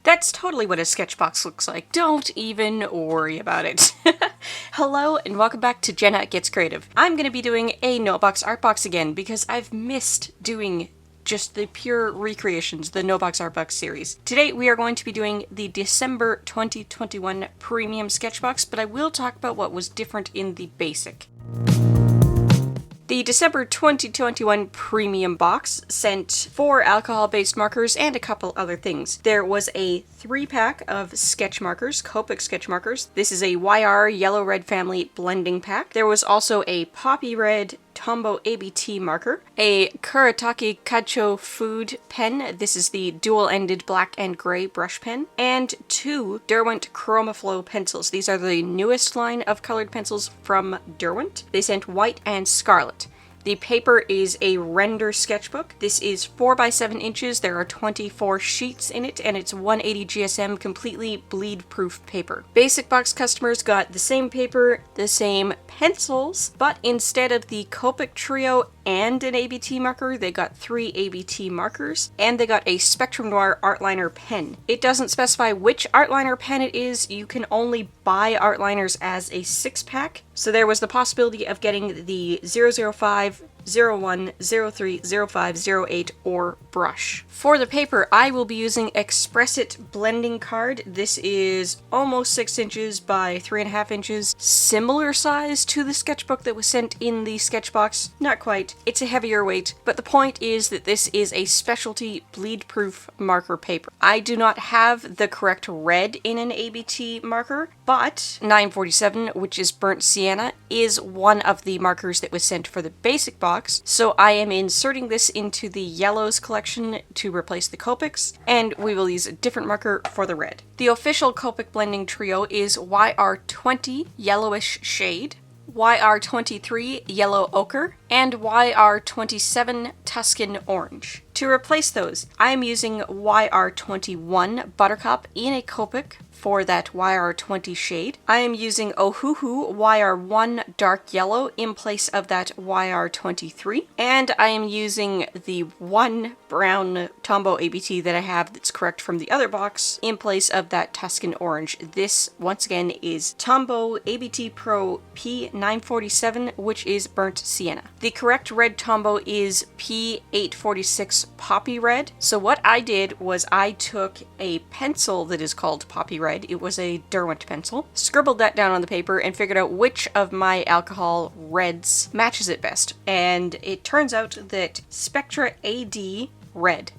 That's totally what a sketchbox looks like. Don't even worry about it. Hello and welcome back to Jenna Gets Creative. I'm going to be doing a Box Artbox again because I've missed doing just the pure recreations, the Box Artbox series. Today we are going to be doing the December 2021 Premium Sketchbox, but I will talk about what was different in the basic. The December 2021 Premium Box sent 4 alcohol-based markers and a couple other things. There was a 3-pack of sketch markers, Copic sketch markers. This is a YR Yellow-Red Family blending pack. There was also a Poppy Red Tombow ABT marker, a Kuretake Kacho Food pen. This is the dual-ended black and gray brush pen, and 2 Derwent ChromaFlow pencils. These are the newest line of colored pencils from Derwent. They sent white and scarlet. The paper is a render sketchbook. This is 4 by 7 inches. There are 24 sheets in it, and it's 180 GSM completely bleed-proof paper. Basic box customers got the same paper, the same pencils, but instead of the Copic Trio and an ABT marker, they got 3 ABT markers, and they got a Spectrum Noir Artliner pen. It doesn't specify which Artliner pen it is. You can only buy Artliners as a 6-pack, so there was the possibility of getting the 005, 01, 03, 05, 08, or brush. For the paper, I will be using Expressit blending card. This is almost 6 inches by 3.5 inches. Similar size to the sketchbook that was sent in the Sketchbox. Not quite. It's a heavier weight, but the point is that this is a specialty bleed-proof marker paper. I do not have the correct red in an ABT marker, but 947, which is burnt sienna, is one of the markers that was sent for the basic box, so I am inserting this into the yellows collection to replace the Copics, and we will use a different marker for the red. The official Copic blending trio is YR20 Yellowish Shade, YR23 Yellow Ochre, and YR27 Tuscan Orange. To replace those, I am using YR21 Buttercup in a Copic for that YR20 shade. I am using Ohuhu YR1 Dark Yellow in place of that YR23, and I am using the one brown Tombow ABT that I have that's correct from the other box in place of that Tuscan Orange. This, once again, is Tombow ABT Pro P947, which is burnt sienna. The correct red Tombow is P846 Poppy Red. So what I did was I took a pencil that is called Poppy Red. It was a Derwent pencil. Scribbled that down on the paper and figured out which of my alcohol reds matches it best. And it turns out that Spectra AD Red.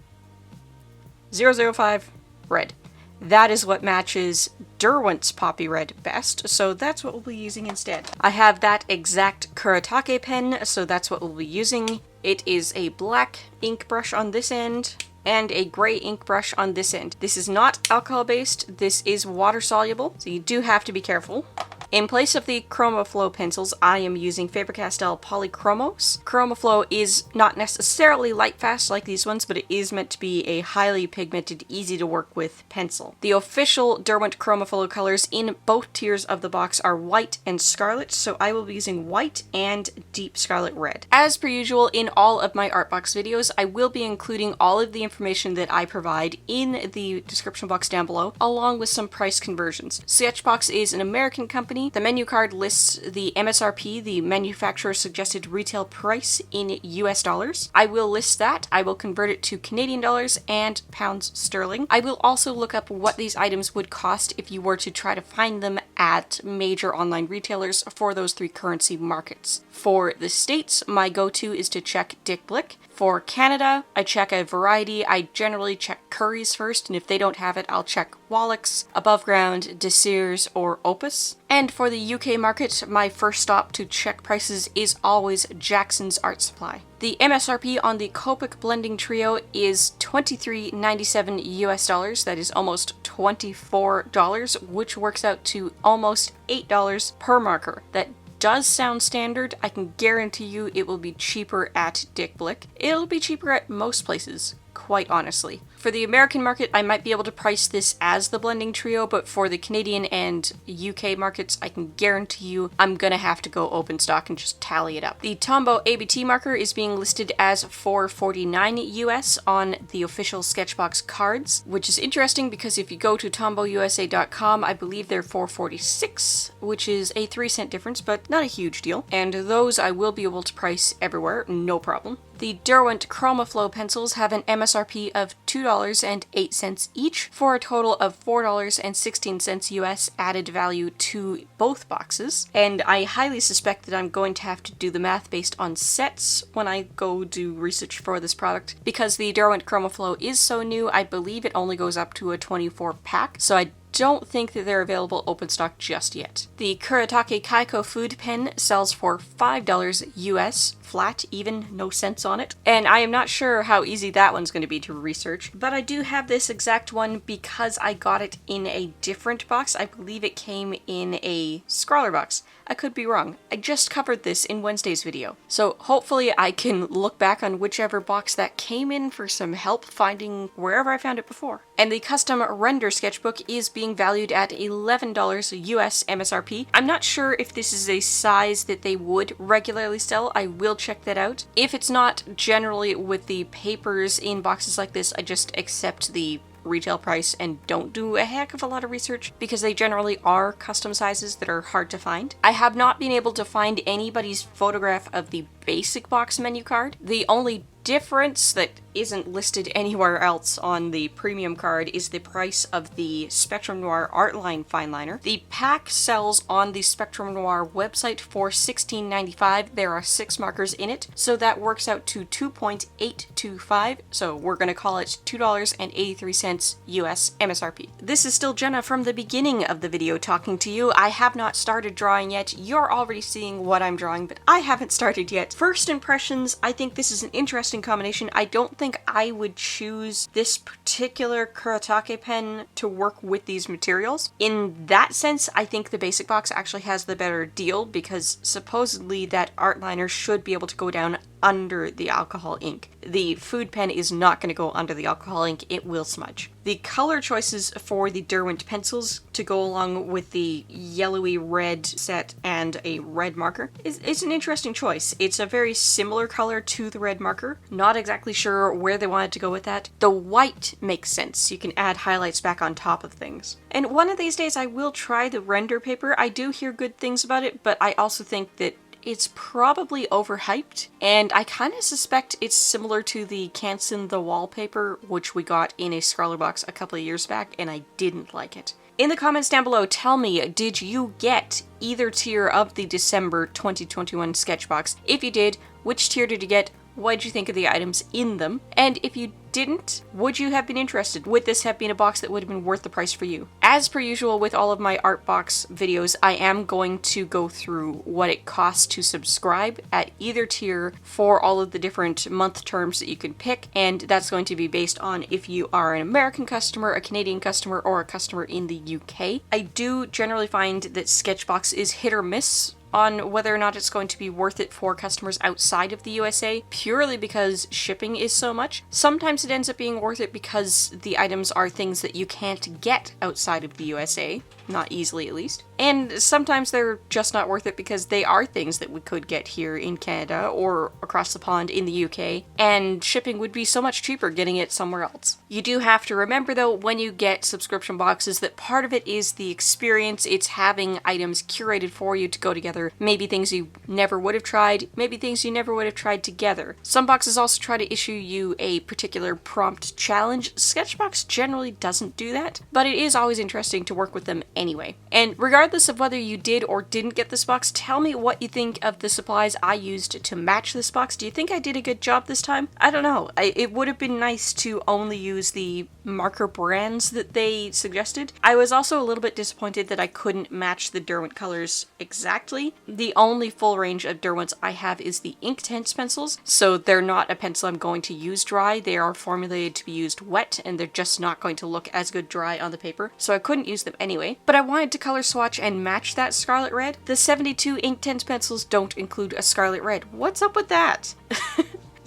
005 Red. That is what matches Derwent's Poppy Red best, so that's what we'll be using instead. I have that exact Kuretake pen, so that's what we'll be using. It is a black ink brush on this end, and a gray ink brush on this end. This is not alcohol-based, this is water-soluble, so you do have to be careful. In place of the ChromaFlow pencils, I am using Faber-Castell Polychromos. ChromaFlow is not necessarily light-fast like these ones, but it is meant to be a highly pigmented, easy-to-work-with pencil. The official Derwent ChromaFlow colors in both tiers of the box are white and scarlet, so I will be using white and deep scarlet red. As per usual, in all of my Artbox videos, I will be including all of the information that I provide in the description box down below, along with some price conversions. SketchBox is an American company. The menu card lists the MSRP, the manufacturer suggested retail price, in US dollars. I will list that. I will convert it to Canadian dollars and pounds sterling. I will also look up what these items would cost if you were to try to find them at major online retailers for those 3 currency markets. For the States, my go-to is to check Dick Blick. For Canada, I check a variety. I generally check Curry's first, and if they don't have it, I'll check Wallach's, Above Ground, Desirs, or Opus. And for the UK market, my first stop to check prices is always Jackson's Art Supply. The MSRP on the Copic blending trio is $23.97 US dollars. That is almost $24, which works out to almost $8 per marker. That does sound standard. I can guarantee you it will be cheaper at Dick Blick. It'll be cheaper at most places. quite honestly. For the American market, I might be able to price this as the blending trio, but for the Canadian and UK markets, I can guarantee you I'm gonna have to go open stock and just tally it up. The Tombow ABT marker is being listed as $4.49 US on the official SketchBox cards, which is interesting because if you go to tombowusa.com, I believe they're $4.46, which is a 3-cent difference, but not a huge deal. And those I will be able to price everywhere, no problem. The Derwent ChromaFlow pencils have an MSRP of $2.08 each for a total of $4.16 US added value to both boxes. And I highly suspect that I'm going to have to do the math based on sets when I go do research for this product. Because the Derwent ChromaFlow is so new, I believe it only goes up to a 24 pack, so I don't think that they're available open stock just yet. The Kuretake Kaiko food pen sells for $5 US, flat, even, no cents on it. And I am not sure how easy that one's going to be to research, but I do have this exact one because I got it in a different box. I believe it came in a Scrawler box. I could be wrong. I just covered this in Wednesday's video. So hopefully I can look back on whichever box that came in for some help finding wherever I found it before. And the custom render sketchbook is being valued at $11 US MSRP. I'm not sure if this is a size that they would regularly sell. I will check that out. If it's not, generally with the papers in boxes like this, I just accept the retail price and don't do a heck of a lot of research because they generally are custom sizes that are hard to find. I have not been able to find anybody's photograph of the basic box menu card. The only difference that isn't listed anywhere else on the premium card is the price of the Spectrum Noir Artline Fineliner. The pack sells on the Spectrum Noir website for $16.95. There are 6 markers in it, so that works out to $2.825, so we're going to call it $2.83 US MSRP. This is still Jenna from the beginning of the video talking to you. I have not started drawing yet. You're already seeing what I'm drawing, but I haven't started yet. First impressions, I think this is an interesting combination. I don't think I would choose this particular Kuretake pen to work with these materials. In that sense, I think the basic box actually has the better deal because supposedly that art liner should be able to go down under the alcohol ink. The food pen is not going to go under the alcohol ink, it will smudge. The color choices for the Derwent pencils to go along with the yellowy red set and a red marker is an interesting choice. It's a very similar color to the red marker. Not exactly sure where they wanted to go with that. The white makes sense. You can add highlights back on top of things. And one of these days I will try the render paper. I do hear good things about it, but I also think that it's probably overhyped, and I kind of suspect it's similar to the Canson the Wallpaper, which we got in a Scrawler box a couple of years back, and I didn't like it. In the comments down below, tell me, did you get either tier of the December 2021 Sketchbox? If you did, which tier did you get? What did you think of the items in them? And if you didn't, would you have been interested? Would this have been a box that would have been worth the price for you? As per usual with all of my art box videos, I am going to go through what it costs to subscribe at either tier for all of the different month terms that you can pick, and that's going to be based on if you are an American customer, a Canadian customer, or a customer in the UK. I do generally find that Sketchbox is hit or miss on whether or not it's going to be worth it for customers outside of the USA, purely because shipping is so much. Sometimes it ends up being worth it because the items are things that you can't get outside of the USA, not easily at least. And sometimes they're just not worth it because they are things that we could get here in Canada or across the pond in the UK, and shipping would be so much cheaper getting it somewhere else. You do have to remember though, when you get subscription boxes, that part of it is the experience. It's having items curated for you to go together. Maybe things you never would have tried, maybe things you never would have tried together. Some boxes also try to issue you a particular prompt challenge. Sketchbox generally doesn't do that, but it is always interesting to work with them anyway. And regardless of whether you did or didn't get this box, tell me what you think of the supplies I used to match this box. Do you think I did a good job this time? I don't know. It would have been nice to only use the marker brands that they suggested. I was also a little bit disappointed that I couldn't match the Derwent colors exactly. The only full range of Derwents I have is the Inktense pencils, so they're not a pencil I'm going to use dry. They are formulated to be used wet, and they're just not going to look as good dry on the paper, so I couldn't use them anyway. But I wanted to color swatch and match that scarlet red. The 72 Inktense pencils don't include a scarlet red. What's up with that?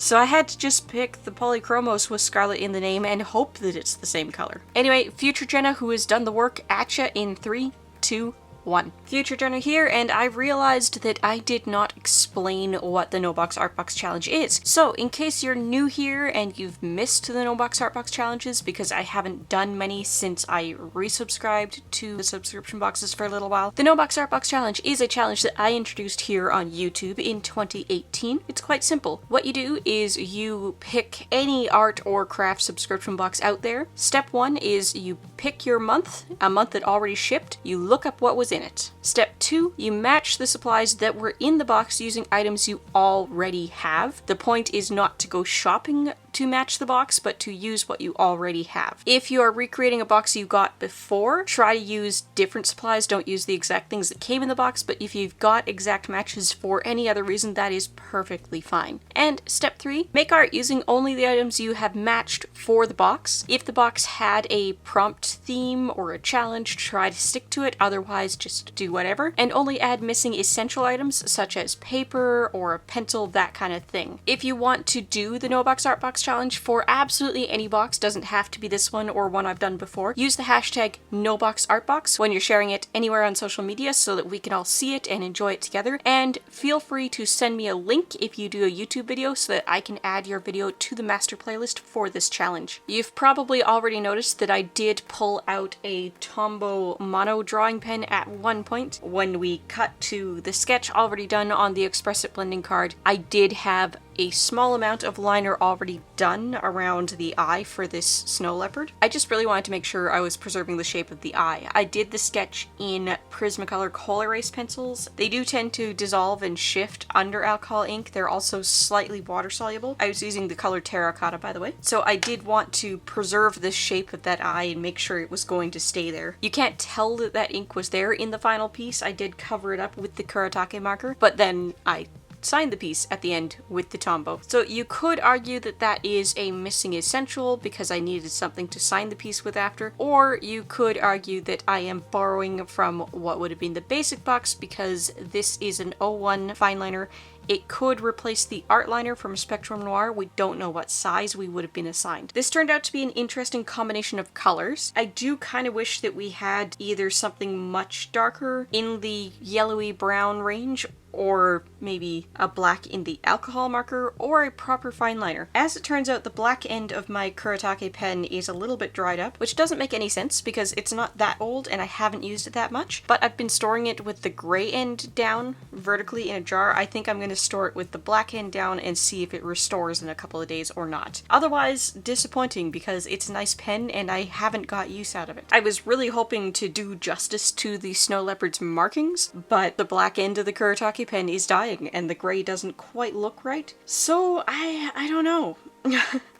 So I had to just pick the Polychromos with Scarlet in the name and hope that it's the same color. Anyway, future Jenna, who has done the work, at ya in 3, 2, 1. Future Jenna here, and I realized that I did not explain what the No Box Artbox Challenge is. So, in case you're new here and you've missed the No Box Artbox Challenges, because I haven't done many since I resubscribed to the subscription boxes for a little while, the No Box Artbox Challenge is a challenge that I introduced here on YouTube in 2018. It's quite simple. What you do is you pick any art or craft subscription box out there. Step 1 is you pick your month, a month that already shipped. You look up what was in it. Step 2, you match the supplies that were in the box using items you already have. The point is not to go shopping to match the box, but to use what you already have. If you are recreating a box you got before, try to use different supplies. Don't use the exact things that came in the box, but if you've got exact matches for any other reason, that is perfectly fine. And step 3, make art using only the items you have matched for the box. If the box had a prompt theme or a challenge, try to stick to it, otherwise just do whatever, and only add missing essential items such as paper or a pencil, that kind of thing. If you want to do the No Box Artbox Challenge for absolutely any box, doesn't have to be this one or one I've done before, use the hashtag NoBoxArtbox when you're sharing it anywhere on social media so that we can all see it and enjoy it together, and feel free to send me a link if you do a YouTube video so that I can add your video to the master playlist for this challenge. You've probably already noticed that I did pull out a Tombow mono drawing pen at one point. When we cut to the sketch already done on the Express It blending card, I did have a small amount of liner already done around the eye for this snow leopard. I just really wanted to make sure I was preserving the shape of the eye. I did the sketch in Prismacolor Kohl Erase pencils. They do tend to dissolve and shift under alcohol ink. They're also slightly water soluble. I was using the color Terracotta, by the way. So I did want to preserve the shape of that eye and make sure it was going to stay there. You can't tell that that ink was there in the final piece. I did cover it up with the Kuretake marker, but then I signed the piece at the end with the Tombow. So you could argue that that is a missing essential because I needed something to sign the piece with after, or you could argue that I am borrowing from what would have been the basic box because this is an 01 fine liner. It could replace the art liner from Spectrum Noir. We don't know what size we would have been assigned. This turned out to be an interesting combination of colors. I do kind of wish that we had either something much darker in the yellowy brown range, or maybe a black in the alcohol marker, or a proper fine liner. As it turns out, the black end of my Kuretake pen is a little bit dried up, which doesn't make any sense because it's not that old and I haven't used it that much, but I've been storing it with the gray end down vertically in a jar. I think I'm going to store it with the black end down and see if it restores in a couple of days or not. Otherwise, disappointing because it's a nice pen and I haven't got use out of it. I was really hoping to do justice to the snow leopard's markings, but the black end of the Kuretake pen is dying and the gray doesn't quite look right. So I don't know.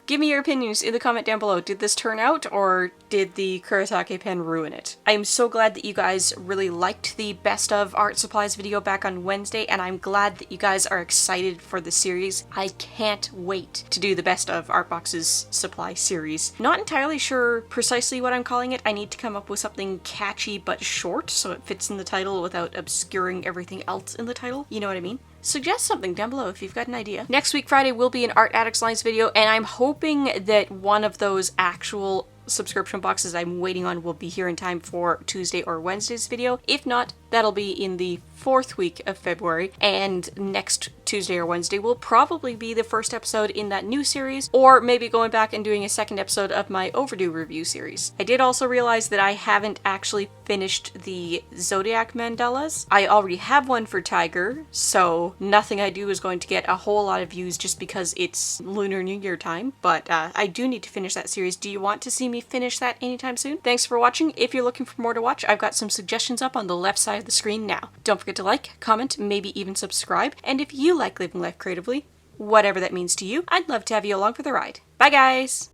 Give me your opinions in the comment down below. Did this turn out, or did the Kuretake pen ruin it? I am so glad that you guys really liked the best of art supplies video back on Wednesday, and I'm glad that you guys are excited for the series. I can't wait to do the best of Artbox's supply series. Not entirely sure precisely what I'm calling it. I need to come up with something catchy but short so it fits in the title without obscuring everything else in the title. You know what I mean? Suggest something down below if you've got an idea. Next week, Friday, will be an Art Addicts Lines video, and I'm hoping that one of those actual subscription boxes I'm waiting on will be here in time for Tuesday or Wednesday's video. If not, that'll be in the 4th week of February, and next Tuesday or Wednesday will probably be the first episode in that new series, or maybe going back and doing a second episode of my overdue review series. I did also realize that I haven't actually finished the Zodiac mandalas. I already have one for Tiger, so nothing I do is going to get a whole lot of views just because it's Lunar New Year time, but I do need to finish that series. Do you want to see me finish that anytime soon? Thanks for watching. If you're looking for more to watch, I've got some suggestions up on the left side of the screen now. Don't forget to like, comment, maybe even subscribe, and if you like living life creatively, whatever that means to you, I'd love to have you along for the ride. Bye guys!